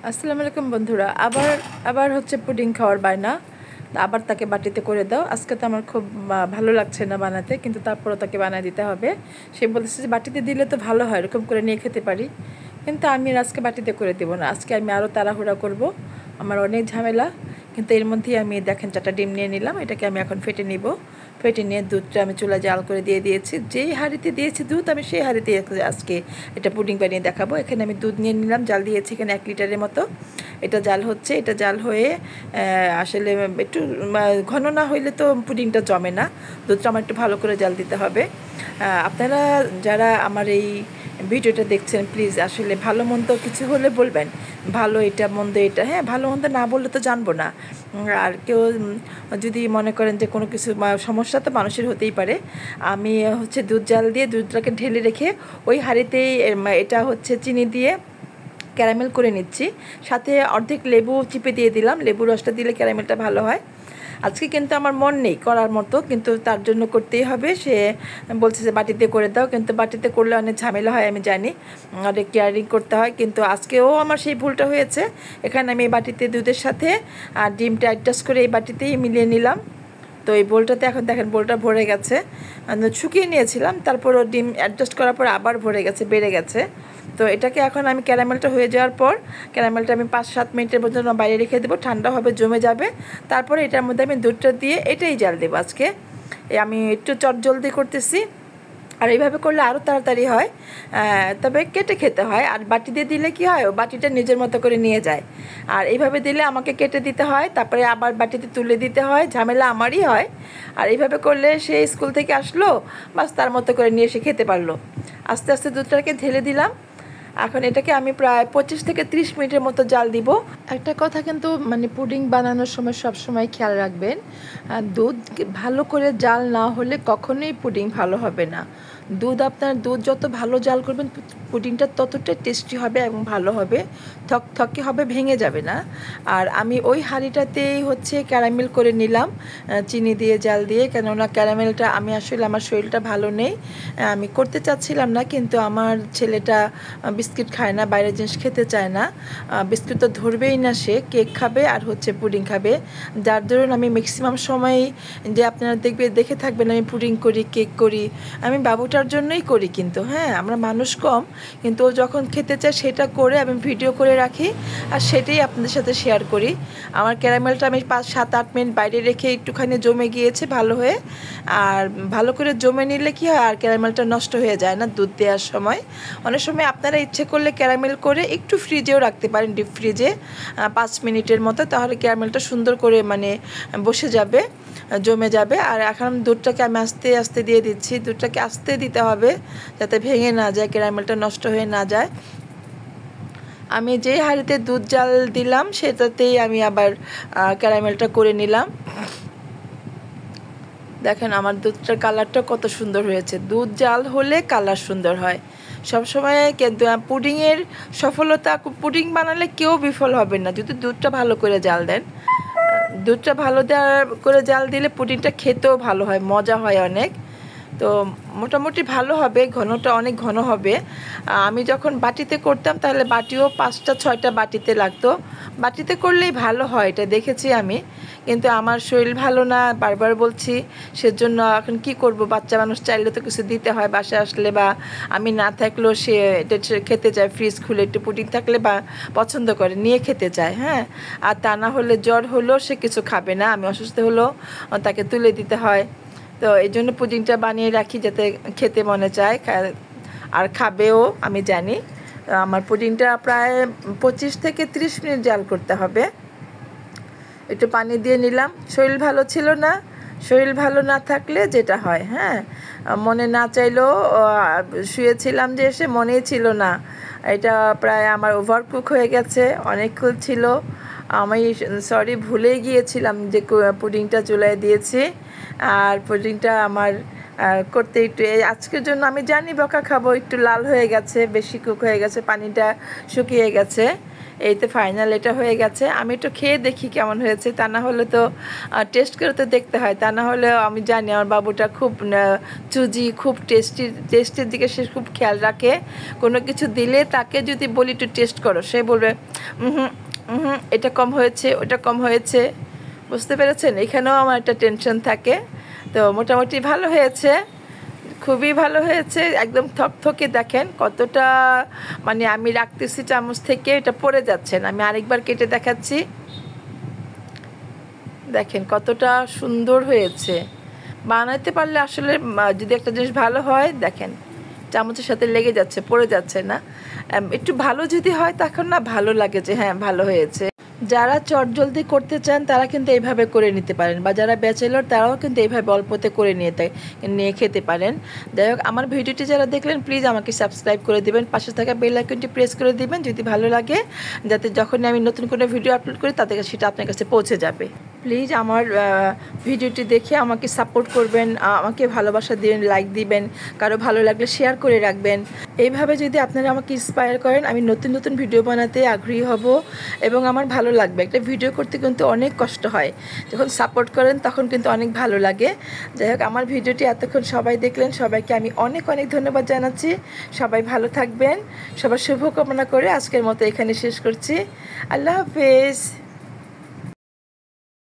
আসসালামু আলাইকুম বন্ধুরা। আবার আবার হচ্ছে পুডিং খাওয়ার বায়না। আবার তাকে বাটিতে করে দাও। আজকে তো আমার খুব ভালো লাগছে না বানাতে, কিন্তু তারপরও তাকে বানিয়ে দিতে হবে। সে বলতেছে যে বাটিতে দিলে তো ভালো হয়, এরকম করে নিয়ে খেতে পারি। কিন্তু আমি আজকে বাটিতে করে দেবো না, আজকে আমি আরও তাড়াহুড়া করব। আমার অনেক ঝামেলা। কিন্তু এর মধ্যেই আমি দেখেন 4টা ডিম নিয়ে নিলাম। এটাকে আমি এখন ফেটে নিব। ফেটে নিয়ে দুধটা আমি চুলা জাল করে দিয়ে দিয়েছি। যেই হাঁড়িতে দিয়েছি দুধ, আমি সেই হাঁড়িতে আজকে এটা পুডিং বানিয়ে দেখাবো। এখানে আমি দুধ নিয়ে নিলাম, জাল দিয়েছি এখানে 1 লিটারের মতো। এটা জাল হচ্ছে, এটা জাল হয়ে আসলে একটু ঘন না হইলে তো পুডিংটা জমে না। দুধটা আমার একটু ভালো করে জাল দিতে হবে। আপনারা যারা আমার এই ভিডিওটা দেখছেন, প্লিজ আসলে ভালো মন্দ কিছু হলে বলবেন, ভালো এটা মন্দ এটা, হ্যাঁ ভালো মন্দ না বললে তো জানবো না। আর কেউ যদি মনে করেন যে কোনো কিছু সমস্যা তো মানুষের হতেই পারে। আমি হচ্ছে দুধ জাল দিয়ে দুধটাকে ঢেলে রেখে ওই হাঁড়িতেই এটা হচ্ছে চিনি দিয়ে ক্যারামেল করে নিচ্ছি। সাথে অর্ধেক লেবু চিপে দিয়ে দিলাম, লেবু রসটা দিলে ক্যারামেলটা ভালো হয়। আজকে কিন্তু আমার মন নেই করার মতো, কিন্তু তার জন্য করতেই হবে। সে বলছে যে বাটিতে করে দাও, কিন্তু বাটিতে করলে অনেক ঝামেলা হয়, আমি জানি, অনেক কেয়ারিং করতে হয়। কিন্তু আজকেও আমার সেই ভুলটা হয়েছে। এখানে আমি এই বাটিতে দুধের সাথে আর ডিমটা অ্যাডজাস্ট করে এই বাটিতেই মিলিয়ে নিলাম। তো এই বোলটাতে এখন দেখেন বোলটা ভরে গেছে। শুকিয়ে নিয়েছিলাম, তারপরও ডিম অ্যাডজাস্ট করার পর আবার ভরে গেছে, বেড়ে গেছে। তো এটাকে এখন আমি ক্যারামেলটা হয়ে যাওয়ার পর ক্যারামেলটা আমি 5-7 মিনিটের জন্য বাইরে রেখে দেবো, ঠান্ডা হবে, জমে যাবে। তারপরে এটার মধ্যে আমি দুধটা দিয়ে এটাই জাল দেবো আজকে। আমি একটু চটজলদি করতেছি। আর এইভাবে করলে আরও তাড়াতাড়ি হয়, তবে কেটে খেতে হয়। আর বাটি দিয়ে দিলে কি হয়, ও বাটিটা নিজের মতো করে নিয়ে যায়। আর এইভাবে দিলে আমাকে কেটে দিতে হয়, তারপরে আবার বাটিতে তুলে দিতে হয়, ঝামেলা আমারই হয়। আর এইভাবে করলে সে স্কুল থেকে আসলো, বাস তার মতো করে নিয়ে এসে খেতে পারলো। আস্তে আস্তে দুধটাকে ঢেলে দিলাম। এখন এটাকে আমি প্রায় 25 থেকে 30 মিনিটের মতো জাল দিব। একটা কথা কিন্তু পুডিং বানানোর সময় সব সময় খেয়াল রাখবেন, দুধ ভালো করে জাল না হলে কখনোই পুডিং ভালো হবে না। দুধ যত ভালো জাল করবেন, পুডিংটা ততটাই টেস্টি হবে এবং ভালো হবে, থকথকে হবে, ভেঙে যাবে না। আর আমি ওই হাঁড়িটাতেই হচ্ছে ক্যারামেল করে নিলাম, চিনি দিয়ে জাল দিয়ে। কেননা ক্যারামেলটা আমি আসলে আমার শরীরটা ভালো নেই, আমি করতে চাচ্ছিলাম না, কিন্তু আমার ছেলেটা বিস্কিট খায় না, বাইরের জিনিস খেতে চায় না। বিস্কিট তো ধরবেই না, সে কেক খাবে আর হচ্ছে পুডিং খাবে। যার দরুন আমি ম্যাক্সিমাম সময়ই, যে আপনারা দেখে থাকবেন, আমি পুডিং করি, কেক করি, আমি বাবুটার জন্যই করি। কিন্তু হ্যাঁ, আমরা মানুষ কম, কিন্তু ও যখন খেতে চায় সেটা করে আমি ভিডিও করে রাখি, আর সেটাই আপনাদের সাথে শেয়ার করি। আমার ক্যারামেলটা আমি 5-7-8 মিনিট বাইরে রেখে একটুখানি জমে গিয়েছে ভালো হয়ে। আর ভালো করে জমে নিলে কি হয়, আর ক্যারামেলটা নষ্ট হয়ে যায় না দুধ দেওয়ার সময়। অনেক সময় আপনারা ইচ্ছে করলে ক্যারামেল করে একটু ফ্রিজেও রাখতে পারেন, ডিপ ফ্রিজে 5 মিনিটের মতো, তাহলে ক্যারামেলটা সুন্দর করে বসে যাবে, জমে যাবে। আর এখন দুধটাকে আমি আস্তে আস্তে দিয়ে দিচ্ছি। দুধটাকে আস্তে দিতে হবে যাতে ভেঙে না যায়, ক্যারামেলটা নষ্ট হয়ে না যায়। আমি যে হাঁড়িতে দুধ জাল দিলাম সেটাতেই আমি আবার ক্যারামেলটা করে নিলাম। দেখেন আমার দুধটার কালারটা কত সুন্দর হয়েছে। দুধ জাল হলে কালার সুন্দর হয় সবসময়। কিন্তু পুডিংয়ের সফলতা, পুডিং বানালে কেউ বিফল হবে না যদি দুধটা ভালো করে জাল দেন। দুধটা ভালো করে জাল দিলে পুডিংটা খেতেও ভালো হয়, মজা হয় অনেক। তো মোটামুটি ভালো হবে, ঘনটা অনেক ঘন হবে। আমি যখন বাটিতে করতাম তাহলে বাটিও 5টা-6টা বাটিতে লাগতো। বাটিতে করলেই ভালো হয়, এটা দেখেছি আমি। কিন্তু আমার শরীর ভালো না, বারবার বলছি, সেজন্য এখন কি করব, বাচ্চা মানুষ চাইলে তো কিছু দিতে হয় বাসায় আসলে, বা আমি না থাকলেও সে এটা খেতে চায়। ফ্রিজ খুলে একটু পুডিং থাকলে বা পছন্দ করে নিয়ে খেতে চায়, হ্যাঁ। আর তা না হলে জ্বর হলেও সে কিছু খাবে না, আমি অসুস্থ হলেও তাকে তুলে দিতে হয়। তো এই জন্য পুডিংটা বানিয়ে রাখি যাতে খেতে মনে চায়, আর খাবেও, আমি জানি। আমার পুডিংটা প্রায় 25 থেকে 30 মিনিট জাল করতে হবে। একটু পানি দিয়ে নিলাম। শরীর ভালো ছিল না, শরীর ভালো না থাকলে যেটা হয়, হ্যাঁ, মনে না চাইলেও শুয়েছিলাম যে এসে মনেই ছিল না। এটা প্রায় আমার ওভারকুক হয়ে গেছে, অনেকক্ষণ ছিল। আমি ভুলেই গিয়েছিলাম যে পুডিংটা চুলায় দিয়েছি। আর পুডিংটা আমার করতে একটু, আজকের জন্য আমি জানি বকা খাবো, একটু লাল হয়ে গেছে, বেশি কুক হয়ে গেছে, পানিটা শুকিয়ে গেছে। এই তো ফাইনাল এটা হয়ে গেছে। আমি একটু খেয়ে দেখি কেমন হয়েছে, তা না হলে তো টেস্ট করে তো দেখতে হয়, তা না হলে আমি জানি আমার বাবুটা খুব চুজি, খুব টেস্টের দিকে সে খুব খেয়াল রাখে। কোনো কিছু দিলে তাকে যদি বলি একটু টেস্ট করো, সে বলবে এটা কম হয়েছে, ওটা কম হয়েছে। বুঝতে পেরেছেন? এখানেও আমার একটা টেনশন থাকে। তো মোটামুটি ভালো হয়েছে, খুবই ভালো হয়েছে, একদম থকথকে। দেখেন কতটা, মানে আমি রাখতেছি চামচ থেকে, এটা পড়ে যাচ্ছে না। আমি আরেকবার কেটে দেখাচ্ছি, দেখেন কতটা সুন্দর হয়েছে। বানাতে পারলে আসলে যদি একটা জিনিস ভালো হয়, দেখেন চামচের সাথে লেগে যাচ্ছে, পড়ে যাচ্ছে না। একটু ভালো যদি হয় তখন না ভালো লাগে যে হ্যাঁ ভালো হয়েছে। যারা চটজলদি করতে চান তারা কিন্তু এইভাবে করে নিতে পারেন, বা যারা ব্যাচেলর তারাও কিন্তু এইভাবে অল্পতে করে নিয়ে খেতে পারেন। যাই হোক, আমার ভিডিওটি যারা দেখলেন প্লিজ আমাকে সাবস্ক্রাইব করে দিবেন, পাশে থাকা বেল আইকনটি প্রেস করে দিবেন যদি ভালো লাগে, যাতে যখনই আমি নতুন কোনো ভিডিও আপলোড করি তাদের কাছে সেটা আপনার কাছে পৌঁছে যাবে। প্লিজ আমার ভিডিওটি দেখে আমাকে সাপোর্ট করবেন, আমাকে ভালোবাসা দিবেন, লাইক দিবেন, কারো ভালো লাগলে শেয়ার করে রাখবেন। এইভাবে যদি আপনারা আমাকে ইন্সপায়ার করেন, আমি নতুন নতুন ভিডিও বানাতে আগ্রহী হব এবং আমার ভালো লাগবে। একটা ভিডিও করতে কিন্তু অনেক কষ্ট হয়, যখন সাপোর্ট করেন তখন কিন্তু অনেক ভালো লাগে। যাই হোক, আমার ভিডিওটি এতক্ষণ সবাই দেখলেন, সবাইকে আমি অনেক অনেক ধন্যবাদ জানাচ্ছি। সবাই ভালো থাকবেন, সবার শুভকামনা করে আজকের মতো এখানে শেষ করছি। আল্লাহ হাফেজ।